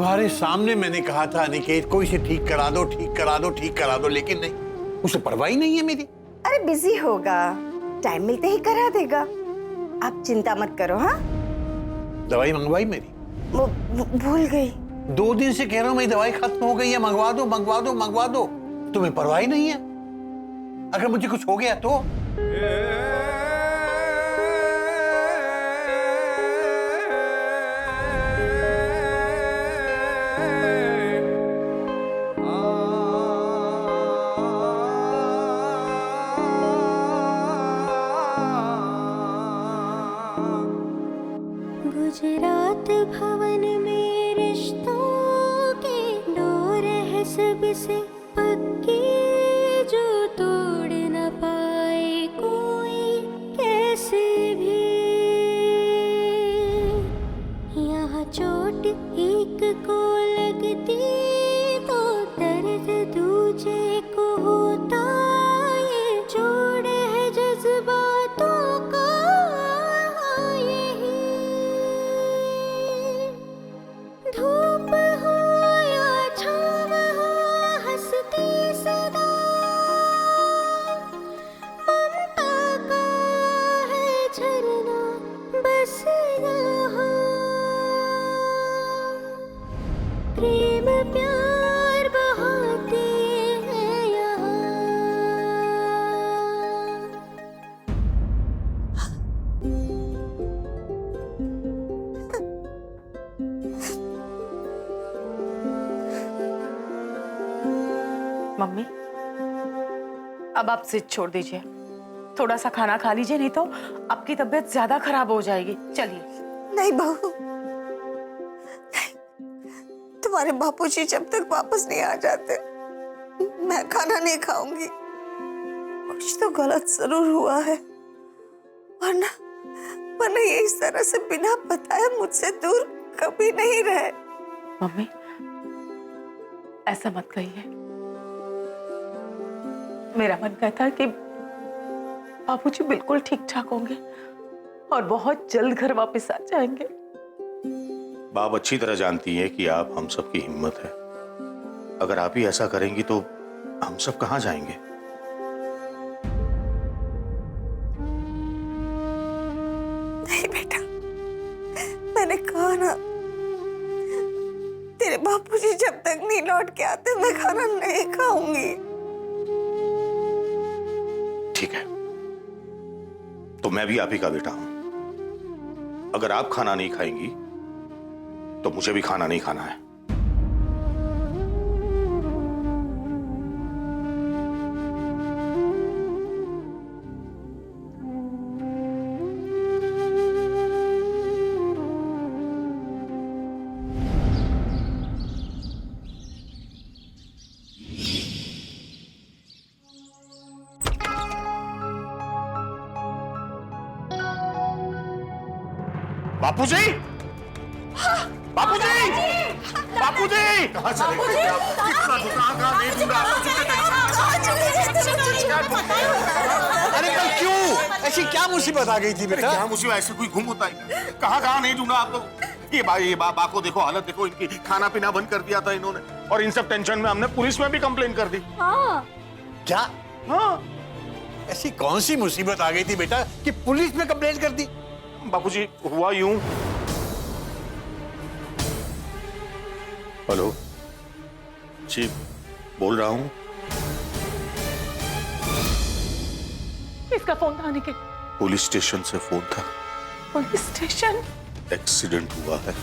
तुम्हारे सामने मैंने कहा था अनिकेत को इसे ठीक करा दो, ठीक करा दो, ठीक करा दो, लेकिन नहीं, उसे परवाह ही नहीं है मेरी। अरे बिजी होगा, टाइम मिलते ही करा देगा, आप चिंता मत करो। हाँ, दवाई मंगवाई मेरी? भूल गई। 2 दिन से कह रहा हूं मेरी दवाई खत्म हो गई है, मंगवा दो मंगवा दो मंगवा दो, तुम्हें परवाह ही नहीं है। अगर मुझे कुछ हो गया तो? गुजरात भवन में रिश्तों के डोर है सबसे पक्की, जो तोड़ न पाए कोई कैसे भी। यहाँ चोट एक को लगती तो दर्द दूजे को होता, ये जोड़ है जज्बातों का यही। धूप हो या छाँव हो हंसती सदा, ममता का है झरना बस यहाँ। प्रेम प्यार बहाते हैं यहाँ। मम्मी, अब आप जिद छोड़ दीजिए, थोड़ा सा खाना खा लीजिए, नहीं तो आपकी तबीयत ज्यादा खराब हो जाएगी। चलिए। नहीं बहू, तुम्हारे बापूजी जब तक वापस नहीं आ जाते मैं खाना नहीं खाऊंगी। कुछ तो गलत जरूर हुआ है, वरना ये इस तरह से बिना बताए मुझसे दूर कभी नहीं रहे। मम्मी, ऐसा मत कहिए। मेरा मन कहता है कि बाबूजी बिल्कुल ठीक ठाक होंगे और बहुत जल्द घर वापस आ जाएंगे। बाप अच्छी तरह जानती है कि आप हम सब की हिम्मत है। अगर आप ही ऐसा करेंगी तो हम सब कहां जाएंगे? नहीं बेटा, मैंने कहा ना, तेरे बापूजी जब तक नहीं लौट के आते मैं खाना नहीं खाऊंगी। ठीक है, तो मैं भी आप ही का बेटा हूं। अगर आप खाना नहीं खाएंगी तो मुझे भी खाना नहीं खाना है। बापूजी, बापूजी, बापूजी, कहाँ चले गए? कितना कहाँ नहीं ढूंढा? अरे कल क्यों? ऐसी क्या मुसीबत आ गई थी बेटा? क्या मुसीबत? ऐसे कोई घूम होता है? कहाँ नहीं ढूंढा आप लोग? ये बा को देखो, हालत देखो इनकी, खाना पीना बंद कर दिया था इन्होंने, और इन सब टेंशन में हमने पुलिस में भी कंप्लेन कर दी। हाँ। क्या? हाँ। ऐसी कौन सी मुसीबत आ गई थी बेटा कि पुलिस में कंप्लेंट कर दी? बापूजी, हुआ यूं। हेलो जी, बोल रहा हूं। इसका फोन था अनिकेत? पुलिस स्टेशन से फोन था। Police station? एक्सीडेंट हुआ है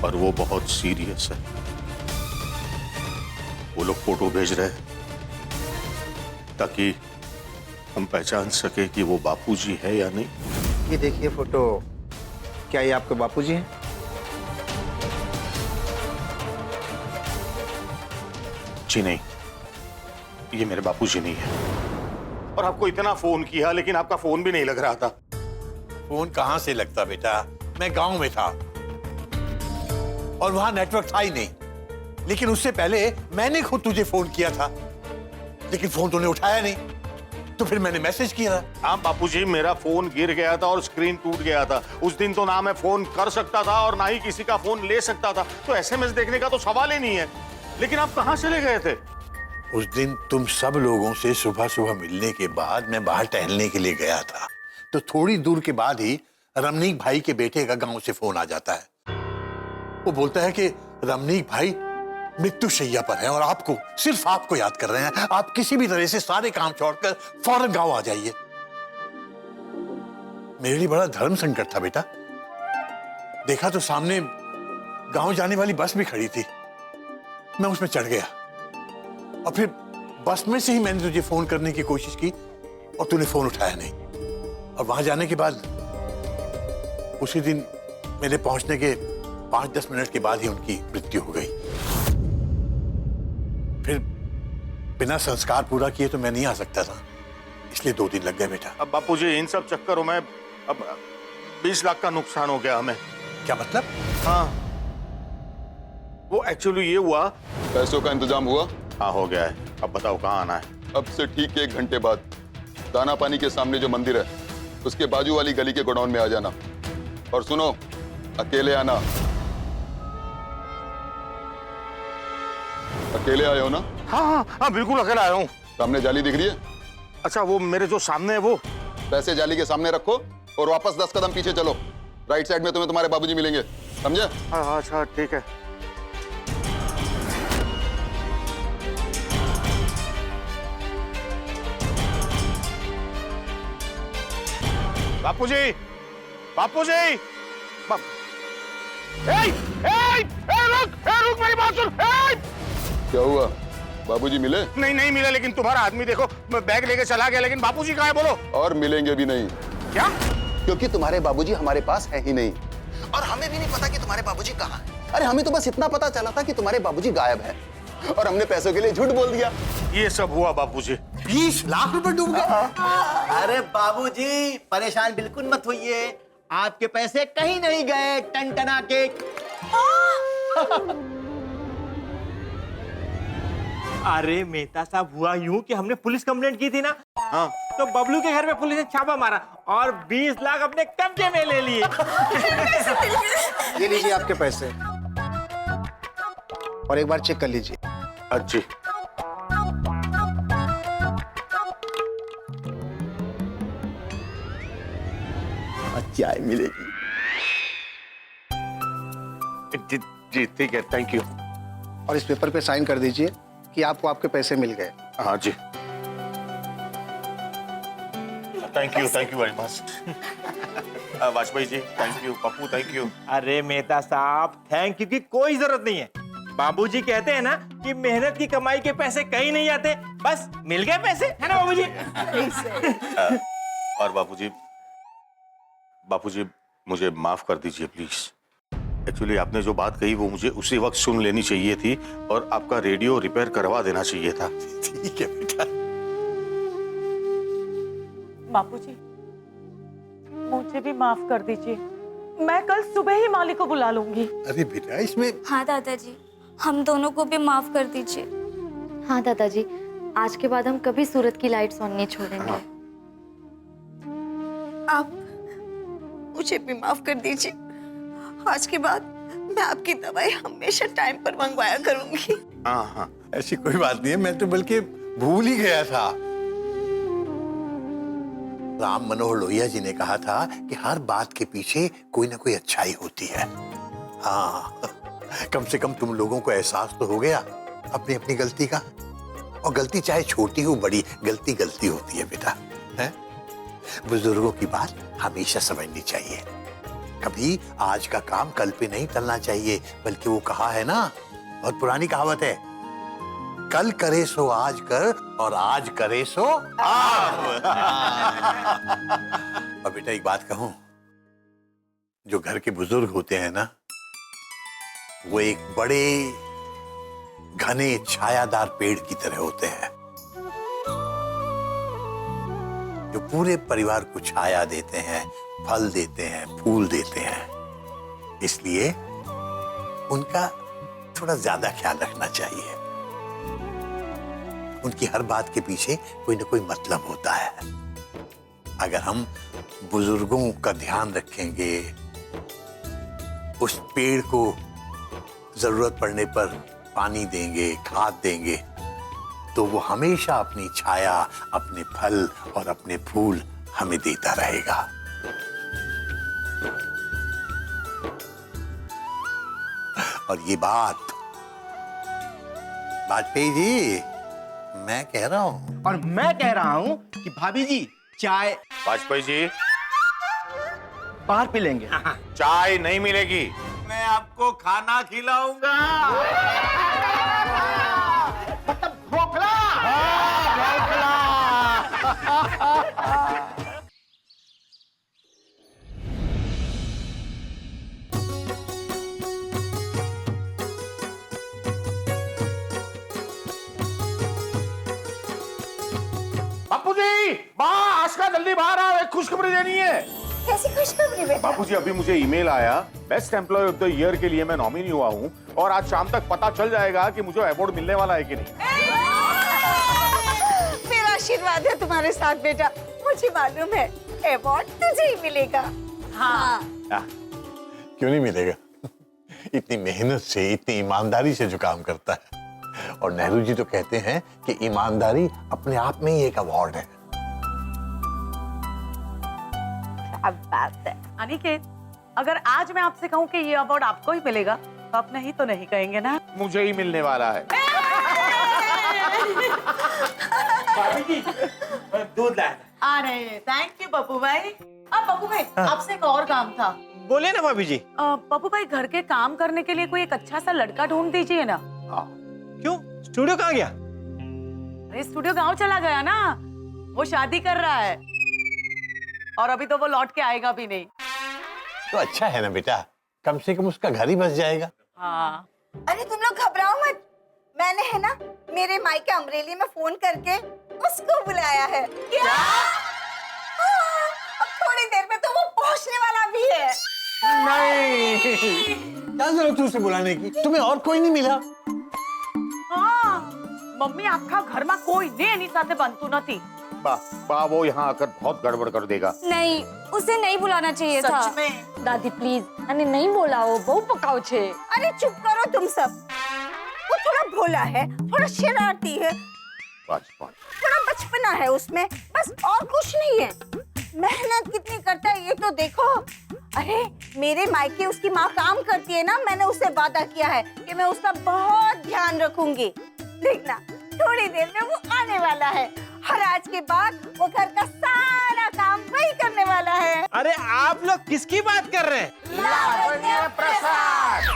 और वो बहुत सीरियस है। वो लोग फोटो भेज रहे हैं ताकि हम पहचान सके कि वो बापूजी है या नहीं। ये देखिए फोटो, क्या ये आपके बापूजी हैं? जी नहीं, ये मेरे बापूजी नहीं है। और आपको इतना फोन किया लेकिन आपका फोन भी नहीं लग रहा था। फोन कहां से लगता बेटा? मैं गांव में था और वहां नेटवर्क था ही नहीं। लेकिन उससे पहले मैंने खुद तुझे फोन किया था, लेकिन फोन तूने उठाया नहीं। तो फिर मैंने मैसेज किया था। हाँ बापूजी, मेरा फोन गिर गया था और स्क्रीन टूट गया था। उस दिन तो ना मैं फोन कर सकता था और ना ही किसी का फोन ले सकता था, तो एसएमएस देखने का तो सवाल ही नहीं है। लेकिन आप कहाँ चले गए थे? उस दिन तुम सब लोगों से सुबह सुबह मिलने के बाद मैं बाहर टहलने के लिए गया था, तो थोड़ी दूर के बाद ही रमनीक भाई के बेटे का गांव से फोन आ जाता है। वो बोलता है कि रमनीक भाई मृत्यु शैया पर है और आपको, सिर्फ आपको याद कर रहे हैं। आप किसी भी तरह से सारे काम छोड़कर फौरन गांव आ जाइए। मेरे लिए बड़ा धर्म संकट था बेटा। देखा तो सामने गांव जाने वाली बस भी खड़ी थी। मैं उसमें चढ़ गया और फिर बस में से ही मैंने तुझे फोन करने की कोशिश की और तूने फोन उठाया नहीं। और वहां जाने के बाद उसी दिन मेरे पहुंचने के 5-10 मिनट के बाद ही उनकी मृत्यु हो गई। फिर बिना संस्कार पूरा किए तो मैं नहीं आ सकता था, इसलिए 2 दिन लग गए बेटा। अब बापूजी, इन सब चक्करों में अब 20 लाख का नुकसान हो गया हमें। क्या मतलब? हाँ, वो एक्चुअली ये हुआ। पैसों का इंतजाम हुआ? हाँ, हो गया है। अब बताओ कहाँ आना है? अब से ठीक 1 घंटे बाद दाना पानी के सामने जो मंदिर है उसके बाजू वाली गली के गोडाउन में आ जाना। और सुनो, अकेले आना। अकेले आए हो ना? हाँ हाँ हाँ, बिल्कुल अकेला आया हूँ। सामने जाली दिख रही है? अच्छा, वो मेरे जो सामने है वो? पैसे जाली के सामने रखो और वापस 10 कदम पीछे चलो। राइट साइड में तुम्हें तुम्हारे बाबूजी मिलेंगे, समझे? हाँ, अच्छा ठीक है। बापूजी, बापूजी, रुक मेरी बात सुन। क्या हुआ? बाबूजी मिले? नहीं मिला, लेकिन तुम्हारा आदमी देखो बैग लेके चला गया, लेकिन बापूजी कहाँ है बोलो? और मिलेंगे भी नहीं। क्या? क्योंकि तुम्हारे बाबूजी हमारे पास है ही नहीं और हमें भी नहीं पता कि तुम्हारे बाबूजी कहाँ हैं। अरे हमें तो बस इतना पता चला था कि तुम्हारे बाबूजी गायब है और हमने पैसों के लिए झूठ बोल दिया। ये सब हुआ बापूजी। 20 लाख रुपए डूब गए। अरे बाबूजी, परेशान बिल्कुल मत होइए, आपके पैसे कहीं नहीं गए। टनटना के अरे मेहता साहब, हुआ यूं कि हमने पुलिस कंप्लेंट की थी ना। हाँ, तो बबलू के घर में पुलिस ने छापा मारा और 20 लाख अपने कब्जे में ले लिए। ये लीजिए आपके पैसे और एक बार चेक कर लीजिए। अच्छी। चाय मिलेगी। जी ठीक है, थैंक यू। और इस पेपर पे साइन कर दीजिए कि आपको आपके पैसे मिल गए। हाँ जी, thank you very much. Vajpayee ji thank you, Pappu thank you. अरे मेहता साहब, थैंक यू की कोई जरूरत नहीं है। बाबूजी कहते हैं ना कि मेहनत की कमाई के पैसे कहीं नहीं आते, बस मिल गए पैसे, है ना बाबूजी? और बापूजी मुझे माफ कर दीजिए प्लीज। एक्चुअली आपने जो बात कही वो मुझे उसी वक्त सुन लेनी चाहिए थी और आपका रेडियो रिपेयर करवा देना चाहिए था। ठीक है बेटा। बापूजी, मुझे भी माफ कर दीजिए। मैं कल सुबह ही मालिक को बुला लूंगी। अरे बेटा, इसमें हाँ दादाजी, हम दोनों को भी माफ कर दीजिए। हाँ दादाजी, आज के बाद हम कभी सूरत की लाइट्स ऑन नहीं छोड़ेंगे। आप मुझे भी माफ कर दीजिए। आज के बाद मैं आपकी दवाई हमेशा टाइम पर मंगवाया करूंगी। हाँ, ऐसी कोई बात नहीं है, मैं तो बल्कि भूल ही गया था। राम मनोहर लोहिया जी ने कहा था कि हर बात के पीछे कोई ना कोई अच्छाई होती है। हाँ, कम से कम तुम लोगों को एहसास तो हो गया अपनी अपनी गलती का। और गलती चाहे छोटी हो बड़ी, गलती गलती होती है बेटा, है? बुजुर्गों की बात हमेशा समझनी चाहिए। कभी आज का काम कल पे नहीं टलना चाहिए, बल्कि वो कहा है ना, बहुत पुरानी कहावत है, कल करे सो आज कर और आज करे सो अब। और बेटा एक बात कहूं, जो घर के बुजुर्ग होते हैं ना, वो एक बड़े घने छायादार पेड़ की तरह होते हैं जो पूरे परिवार को छाया देते हैं, फल देते हैं, फूल देते हैं। इसलिए उनका थोड़ा ज्यादा ख्याल रखना चाहिए। उनकी हर बात के पीछे कोई ना कोई मतलब होता है। अगर हम बुजुर्गों का ध्यान रखेंगे, उस पेड़ को जरूरत पड़ने पर पानी देंगे, खाद देंगे, तो वो हमेशा अपनी छाया, अपने फल और अपने फूल हमें देता रहेगा। और ये बात वाजपेयी जी मैं कह रहा हूं। और मैं कह रहा हूँ कि भाभी जी चाय वाजपेयी जी बाहर पी लेंगे। चाय नहीं मिलेगी, मैं आपको खाना खिलाऊंगा। ढोकला। बापू जी, आशका जल्दी बाहर आओ, एक खुशखबरी देनी है। कैसी खुशखबरी बेटा? बापू जी, अभी मुझे ईमेल आया, best employee of the year के लिए मैं नॉमिनी हुआ हूँ और आज शाम तक पता चल जाएगा कि मुझे अवार्ड मिलने वाला है कि नहीं। मेरा आशीर्वाद है तुम्हारे साथ बेटा, मुझे मालूम है अवार्ड तुझे ही मिलेगा। हाँ। क्यों नहीं मिलेगा? इतनी मेहनत से, इतनी ईमानदारी से जो काम करता है। और नेहरू जी तो कहते हैं कि ईमानदारी अपने आप में ही एक अवार्ड है। अब बात है अनिकेत, अगर आज मैं आपसे कहूँ कि ये अवार्ड आपको ही मिलेगा तो आप नहीं तो नहीं कहेंगे ना? मुझे ही मिलने वाला है। भाभी जी दूध लाया था। अरे थैंक यू पप्पू भाई। अब पप्पू भाई आपसे एक और काम था। बोले ना भाभी जी। पप्पू भाई घर के काम करने के लिए कोई एक अच्छा सा लड़का ढूंढ दीजिए ना। क्यों, स्टूडियो कहाँ गया? अरे स्टूडियो गांव चला गया ना, वो शादी कर रहा है और अभी तो वो लौट के आएगा भी नहीं। तो अच्छा है ना बेटा, कम से कम उसका घर ही बस जाएगा। हाँ। अरे तुम लोग घबराओ मत, मैंने है ना मेरे मायके अमरेली में फोन करके उसको बुलाया है। क्या? हाँ, अब थोड़ी देर में तो वो पहुंचने वाला भी है। नहीं, क्या जरूरत है उसे बुलाने की? तुम्हें और कोई नहीं मिला? हाँ, मम्मी आखा घर में कोई ने एनी साथे बनतु नहीं। बा वो यहाँ आकर बहुत गड़बड़ कर देगा। नहीं, उसे नहीं बुलाना चाहिए था। सच में दादी प्लीज अने नहीं बोलाओ, बहु पकाओ छे। अरे चुप करो तुम सब, वो थोड़ा भोला है, थोड़ा शरारती है, थोड़ा बचपना है उसमें, बस और कुछ नहीं है। मेहनत कितनी करता है ये तो देखो। अरे मेरे मायके उसकी माँ काम करती है ना, मैंने उससे वादा किया है कि मैं उसका बहुत ध्यान रखूंगी। देखना थोड़ी देर में वो आने वाला है और आज के बाद वो घर का सारा काम वही करने वाला है। अरे आप लोग किसकी बात कर रहे हैं? लावण्य प्रसाद।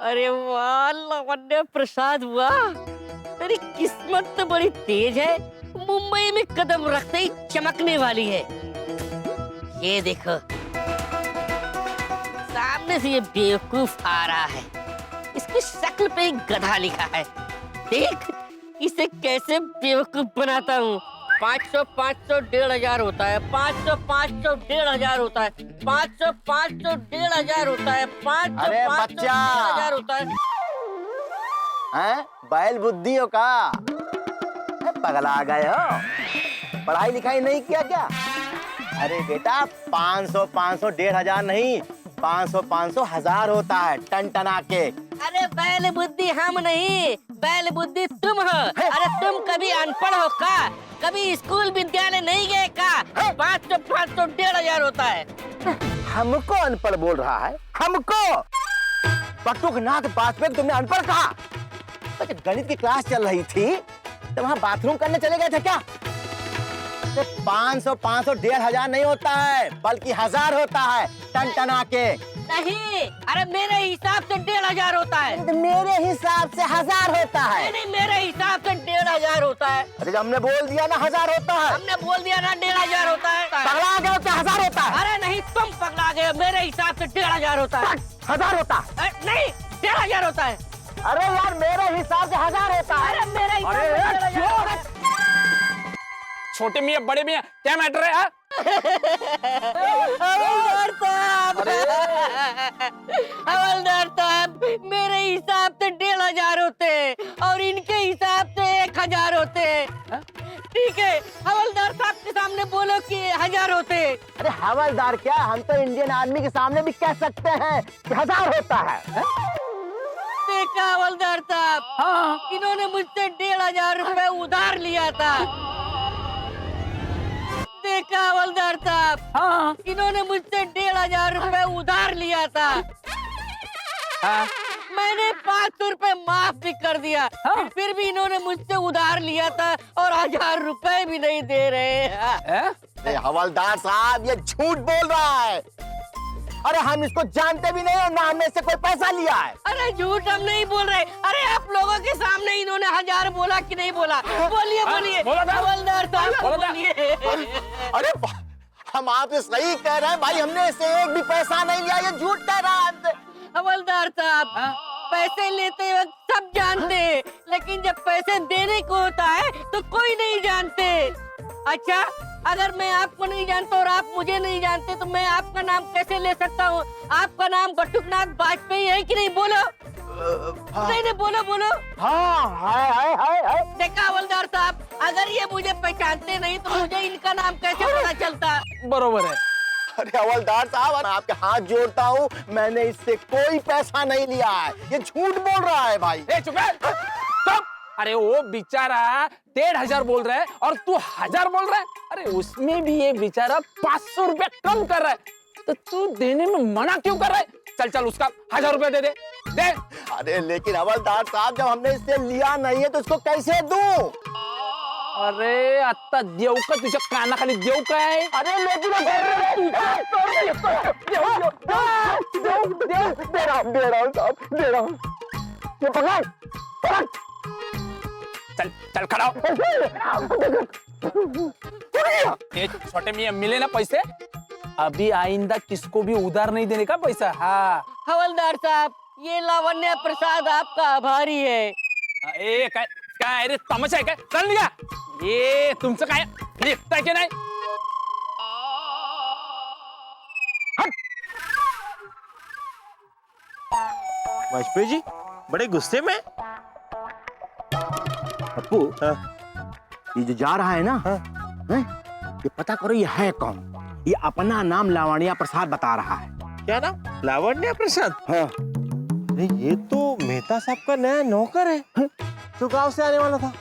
अरे वाह लावण्य प्रसाद, वाह तेरी किस्मत तो बड़ी तेज है, मुंबई में कदम रखते ही चमकने वाली है। ये देखो सामने से ये बेवकूफ आ रहा है, इसकी शक्ल पे एक गधा लिखा है। देख इसे कैसे बेवकूफ बनाता हूँ। 500 500 1500 होता है, 500 500 1500 होता है, 500 500 1500 होता है, 500 अरे 500 बच्चा! 1500 होता है। हैं? बैल बुद्धियों का पगला गए हो, पढ़ाई लिखाई नहीं किया क्या? अरे बेटा 500 500 1500 नहीं, 500 500 1000 होता है टन टना के। अरे बैल बुद्धि हम नहीं, बैल बुद्धि तुम हो। अरे तुम कभी अनपढ़ हो का? कभी स्कूल विद्यालय नहीं गए का? 500 500 1,500 होता है। हमको अनपढ़ बोल रहा है? हमको पटुकनाथ वाजपेयी तुमने अनपढ़ कहा? जब गणित की क्लास चल रही थी तो वहाँ बाथरूम करने चले गए थे क्या? 500 500 1,500 नहीं होता है, बल्कि 1000 होता है टन टना के। नहीं, अरे मेरे हिसाब से 1,500 होता है। तो मेरे हिसाब से 1000 होता है। नहीं, मेरे हिसाब से 1,500 होता है। अरे हमने बोल दिया ना 1000 होता है। हमने बोल दिया ना 1,500 होता है। पगला गए तो 1000 होता है। अरे नहीं, तुम पगला गए। मेरे हिसाब से 1,500 होता है। 1000 होता है। नहीं, 1,500 होता है। अरे यार मेरे हिसाब से 1000 होता है। अरे मेरे हिसाब से 1,500। छोटे मियाँ बड़े मियाँ क्या मैटर है? हवलदार साहब, हवलदार साहब, मेरे हिसाब से 1,500 होते हैं और इनके हिसाब से 1,000 होते हैं। ठीक है, हवलदार साहब के सामने बोलो कि 1000 होते हैं। अरे हवलदार क्या, हम तो इंडियन आर्मी के सामने भी कह सकते हैं कि 1000 होता है। देखा हवलदार साहब, इन्होंने मुझसे 1,500 रुपए उधार लिया था। देखा हवलदार साहब, इन्होंने मुझसे 1,500 रुपए उधार लिया था। मैंने 500 रुपए माफ भी कर दिया, फिर भी इन्होंने मुझसे उधार लिया था और 1000 रुपए भी नहीं दे रहे हैं। अरे हवलदार साहब, ये झूठ बोल रहा है। अरे हम इसको जानते भी नहीं और ना हमने इससे कोई पैसा लिया है। अरे झूठ हम नहीं बोल रहे। अरे आप लोगों के सामने इन्होंने 1000 बोला कि नहीं बोला? बोलिए बोलिए हवलदार साहब, बोलिए। अरे हम आपसे सही कह रहे हैं भाई, हमने इससे एक भी पैसा नहीं लिया, ये झूठ कह रहा है हमसे। हवलदार साहब, पैसे लेते वक्त सब जानते हैं, लेकिन जब पैसे देने को होता है तो कोई नहीं जानते। अच्छा, अगर मैं आपको नहीं जानता और आप मुझे नहीं जानते तो मैं आपका नाम कैसे ले सकता हूँ? आपका नाम पटुकनाथ वाजपेयी है कि नहीं? बोलो। नहीं, बोलो बोलो। हाँ है। देखा हवलदार साहब, अगर ये मुझे पहचानते नहीं तो मुझे इनका नाम कैसे पता चलता? बरोबर है। अरे हवलदार साहब, मैं आपके हाथ जोड़ता हूँ, मैंने इससे कोई पैसा नहीं लिया है, ये झूठ बोल रहा है भाई। चुप है, चुप। अरे वो बेचारा 1,500 बोल रहा है और तू 1000 बोल रहा है। अरे उसमें भी ये बेचारा 500 रुपया कम कर रहा है, तो तू देने में मना क्यों कर रहा है? चल चल, उसका 1000 रुपया दे दे। अरे लेकिन हवलदार साहब, जब हमने इससे लिया नहीं है तो इसको कैसे दूं? अरे आता देव का तुझ्या कानाखाली देव काय? अरे लेकिन दे रहा हूँ साहब, दे रहा हूँ। ये पकड़। चल चल खड़ा हो। ये छोटे मियाँ मिले ना पैसे, अभी आइंदा किसको भी उधार नहीं देने का पैसा। हाँ हवलदार साहब, ये लावण्य प्रसाद आपका आभारी है। काय रे, तमाशा आहे काय? चल निघा। ये तुमचं काय निघताय की नाही? वाजपेयी जी बड़े गुस्से में। पप्पू, ये जो जा रहा है ना, हैं? ये पता करो ये है कौन? ये अपना नाम लावण्या प्रसाद बता रहा है। क्या नाम? लावण्या प्रसाद? हाँ। अरे ये तो मेहता साहब का नया नौकर है, जो गांव से आने वाला था।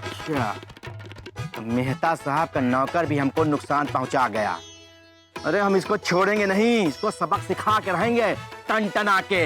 अच्छा, तो मेहता साहब का नौकर भी हमको नुकसान पहुंचा गया। अरे हम इसको छोड़ेंगे नहीं, इसको सबक सिखा के रहेंगे टन टना के।